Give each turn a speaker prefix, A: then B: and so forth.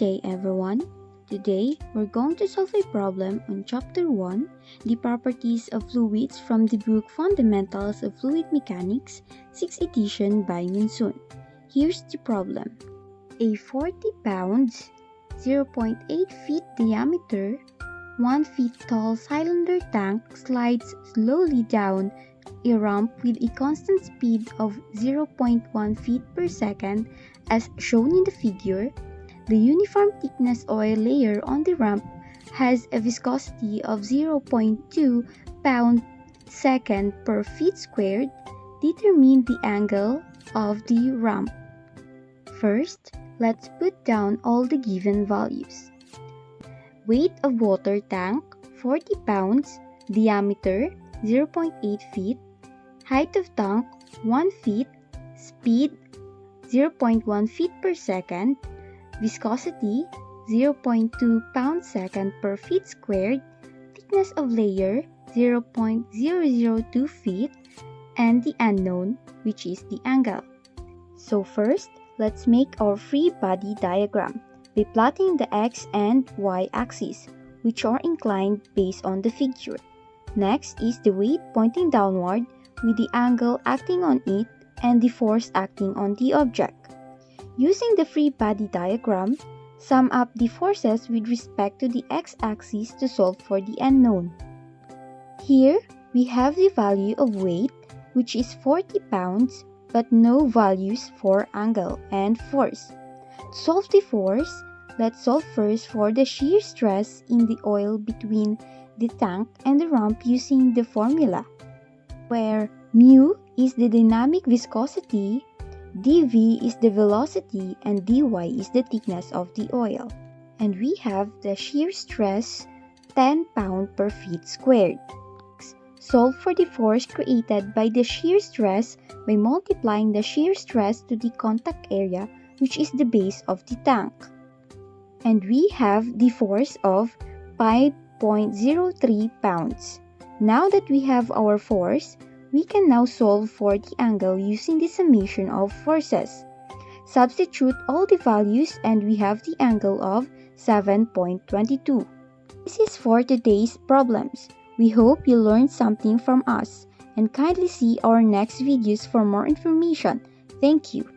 A: day everyone. Today, we're going to solve a problem on Chapter 1, the properties of fluids from the book Fundamentals of Fluid Mechanics, 6th edition by Monsoon. Here's the problem. A 40 pounds, 0.8 feet diameter, 1 feet tall cylinder tank slides slowly down a ramp with a constant speed of 0.1 feet per second as shown in the figure. The uniform thickness oil layer on the ramp has a viscosity of 0.2 pound-second per feet squared. Determine the angle of the ramp. First, let's put down all the given values. Weight of water tank 40 pounds, diameter 0.8 feet, height of tank 1 feet, speed 0.1 feet per second, viscosity 0.2 pound-second per feet squared, thickness of layer 0.002 feet, and the unknown, which is the angle. So first, let's make our free body diagram by plotting the x and y axes, which are inclined based on the figure. Next is the weight pointing downward with the angle acting on it and the force acting on the object. Using the free body diagram, sum up the forces with respect to the x-axis to solve for the unknown. Here, we have the value of weight, which is 40 pounds, but no values for angle and force. To solve the force, let's solve first for the shear stress in the oil between the tank and the ramp using the formula, where mu is the dynamic viscosity, dV is the velocity, and dy is the thickness of the oil. And we have the shear stress 10 pound per feet squared. Solve for the force created by the shear stress by multiplying the shear stress to the contact area, which is the base of the tank. And we have the force of 5.03 pounds. Now that we have our force, we can now solve for the angle using the summation of forces. Substitute all the values and we have the angle of 7.22. This is for today's problems. We hope you learned something from us and kindly see our next videos for more information. Thank you.